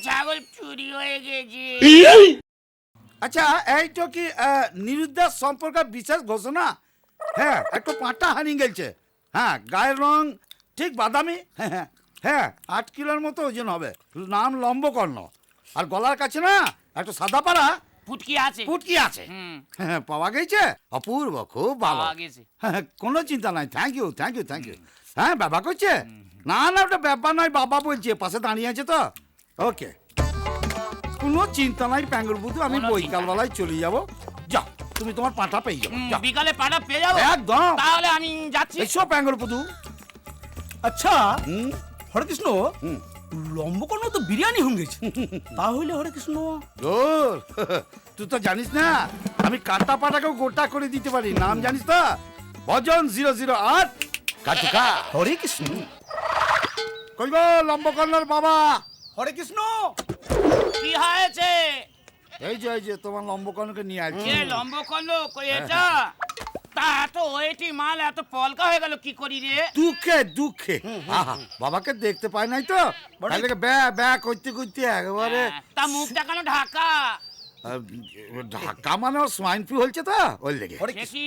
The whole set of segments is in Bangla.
ছাগল চুরি হয়ে গেছে। আচ্ছা এই তো কি নিরুদ্ধার সম্পর্কে বিশেষ ঘোষণা? হ্যাঁ একটু পাঁটা হারিয়ে গেছে। হ্যাঁ গায়ের রং ঠিক বাদামি। হ্যাঁ হ্যাঁ 8 কিলোর মতো ওজন হবে। নাম লম্বকর্ণ। আর গলার কাছে না একটু সাদা পাড়া ফুটকি আছে। পুটকি আছে। হ্যাঁ পাওয়া গেছে? অপূর্ব, খুব ভালো। পাওয়া গেছে। হ্যাঁ কোনো চিন্তা নাই। Thank you thank you thank you. হ্যাঁ বাবা করছে? না না ওটা ব্যাপার নয়, বাবা বলছে, পাশে দাঁড়িয়ে আছে তো। ওকে কোনো চিন্তা নাই প্যাঙ্গুর বুধু, আমি কোনো চিন্তা বৈকালবেলায় চলে যাবো। যাও তুমি তোমার পাঁঠা পেয়ে যাবো। যাও। বিকালে পাটা পেয়ে যাবো? একদম। তাহলে আমি যাচ্ছি। এসো প্যাঙ্গুর বুধু। আচ্ছা হুম হরে কৃষ্ণ, হুম লম্বকর্ণ তো বিরিয়ানি হয়ে গেছে, তাহলে হরে কৃষ্ণ গোল তুই তো জানিস না আমি কাটা পাটাকেও গোটা করে দিতে পারি। নাম জানিস তো? ভজন 008 কাটুকা। হরে কৃষ্ণ। কই গো লম্বকর্ণর বাবা? হরে কৃষ্ণ। কি হয়েছে? এই যে তোমার লম্বকর্ণকে নিয়ে আসছি। এ লম্ব করলো কই এটা? তা এত ওয়েটি মাল এত পলকা হয়ে গেল কি করি রে? দুঃখে দুঃখে আহা বাবাকে দেখতে পাই নাই তো, তাহলে ব্যা ব্যা করতে করতে একেবারে তা মুখটা কেন ঢাকা? ঢাকা মানে সোয়াইন ফ্লু হয়েছে তো ওই লেগে। দেখি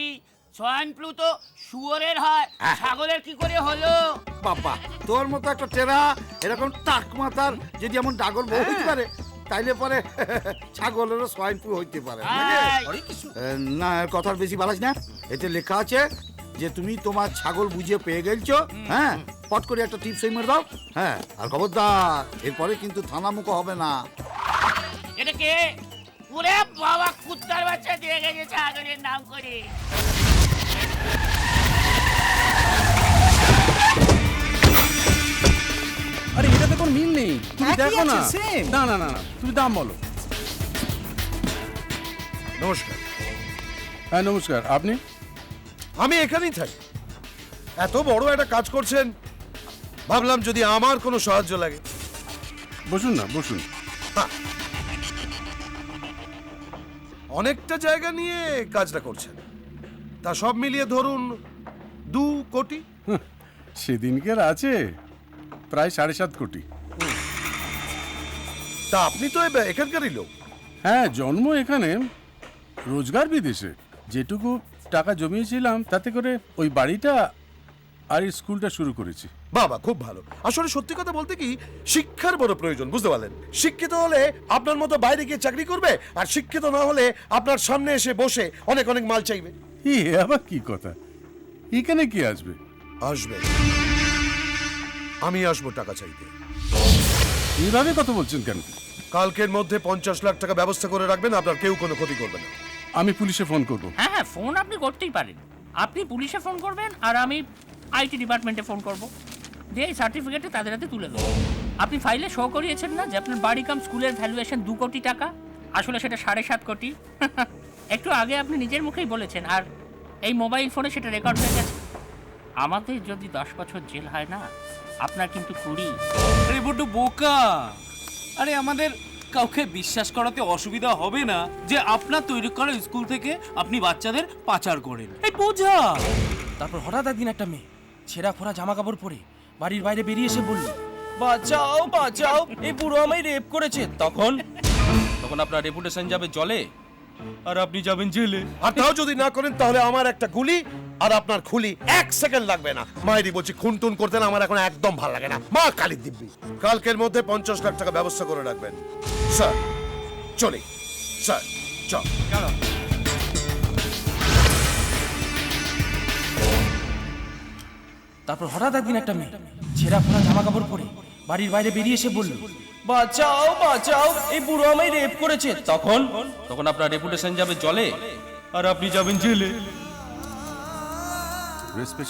সোয়াইন ফ্লু তো শুয়োরের হয়, ছাগলের কি করে হলো? বাবা তোর মতো একটা টেরা এরকম টাক মাথার যদি এমন ডাগর বউ হইতে পারে, তাইলে পরে ছাগলেরও সোয়াইন ফ্লু হইতে পারে। এই, না কথার বেশি বাড়াস না। এতে লেখা আছে যে তুমি তোমার ছাগল বুঝিয়ে পেয়ে গেলছো। হ্যাঁ পট করে একটা টিপস মেরে দাও। হ্যাঁ আর খবরদার এরপরে কিন্তু থানা মুখো হবে না। এটা কে? ওরে বাবা কুত্তার বাচ্চা দিয়ে গেছে ছাগলের নাম করে। আরে এটাতে কোনো মিল নেই, তুমি একই দেখো না। আছে, same। না না না না, তুমি দাম বলো। নমস্কার, হ্যাঁ নমস্কার, আপনি? আমি এখানেই থাকি। এত বড় একটা কাজ করছেন, ভাবলাম যদি আমার কোনো সাহায্য লাগে। বসুন না বসুন। হ্যাঁ। অনেকটা জায়গা নিয়ে কাজটা করছেন, তা সব মিলিয়ে ধরুন 2 কোটি। সেদিনকের আছে প্রায় 7.5 কোটি। তা আপনি তো এখানকারই লোক। হ্যাঁ জন্ম এখানে, রোজগার বিদেশে। যেটুকু টাকা জমিয়েছিলাম তাতে করে ওই বাড়িটা আর এই স্কুলটা শুরু করেছি। বাবা খুব ভালো। আসলে সত্যি কথা বলতে কি, শিক্ষার বড় প্রয়োজন, বুঝতে পারলেন? শিক্ষিত হলে আপনার মতো বাইরে গিয়ে চাকরি করবে, আর শিক্ষিত না হলে আপনার সামনে এসে বসে অনেক অনেক মাল চাইবে। এ আবার কি কথা, এখানে কি আসবে? আসবে, আমি আসবো টাকা চাইতে। এইভাবে কথা বলছেন কেন? কালকের মধ্যে 50 লাখ টাকা ব্যবস্থা করে রাখবেন, আপনার কেউ কোনো ক্ষতি করবে না। আমি পুলিশে ফোন করব। হ্যাঁ হ্যাঁ ফোন আপনি করতেই পারেন। আপনি পুলিশে ফোন করবেন আর আমি আইটি ডিপার্টমেন্টে ফোন করব, দিয়ে এই সার্টিফিকেটটা তাদের হাতে তুলে দেবো। আপনি ফাইলে শো করিয়েছেন না যে আপনার বাড়ি কাম স্কুলের ভ্যালুয়েশন 2 কোটি টাকা, আসলে সেটা 7.5 কোটি। একটু আগে আপনি নিজের মুখেই বলেছেন, আর এই মোবাইল ফোনে সেটা রেকর্ড হয়ে গেছে। আমাদের যদি 10 বছর জেল হয় না, আপনার কিন্তু 20। আরে বড্ড বোকা। আরে আমাদের কাউকে বিশ্বাস করাতে অসুবিধা হবে না যে আপনার তৈরি করা স্কুল থেকে আপনি বাচ্চাদের পাচার করেন, এই বোঝা। তারপর হঠাৎ একদিন একটা মেয়ে ছেঁড়া ফোড়া জামা কাপড় পরে বাড়ির বাইরে বেরিয়ে এসে বলল, বাঁচাও বাঁচাও, এই বুড়ো আমায় রেপ করেছে। তখন আপনার রেপুটেশন যাবে জলে আর আপনি যাবেন জেলে। আর তাও যদি না করেন তাহলে আমার একটা গুলি আর আপনার খুলি 1 সেকেন্ড লাগবে না। মায়েরই বলছি, খুনটুন করতে না আমার এখন একদম ভালো লাগে না। মা কালী দিব্যি, কালকের মধ্যে 50 লাখ টাকা ব্যবস্থা করে রাখবেন। স্যার চলি, স্যার চল। তারপর হঠাৎ একদিন একটা মেয়ে ছেঁড়া ফোড়া জামা কাপড় পরে বাড়ির বাইরে বেরিয়ে এসে বলল, বাঁচাও বাঁচাও, এই বুড়ো আমায় রেপ করেছে। তখন আপনার রেপুটেশন যাবে জলে আর আপনি যাবেন জেলে।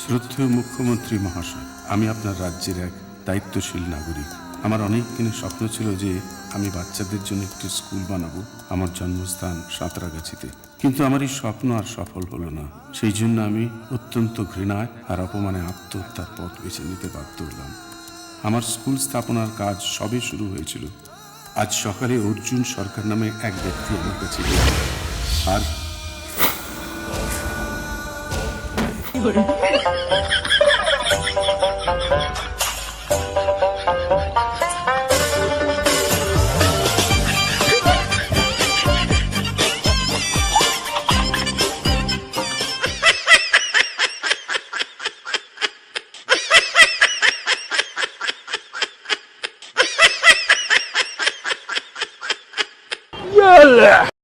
শ্রদ্ধেয় মুখ্যমন্ত্রী মহাশয়, আমি আপনার রাজ্যের এক দায়িত্বশীল নাগরিক। আমার অনেক দিনের স্বপ্ন ছিল যে আমি বাচ্চাদের জন্য একটি স্কুল বানাবো আমার জন্মস্থান সাঁতরাগাছিতে, কিন্তু আমার এই স্বপ্ন আর সফল হলো না। সেই জন্য আমি অত্যন্ত ঘৃণায় আর অপমানে আত্মহত্যার পথ বেছে নিতে বাধ্য হলাম। আমার স্কুল স্থাপনার কাজ সবে শুরু হয়েছিল। আজ সকালে অর্জুন সরকার নামে এক ব্যক্তি আমার কাছে এলেন আর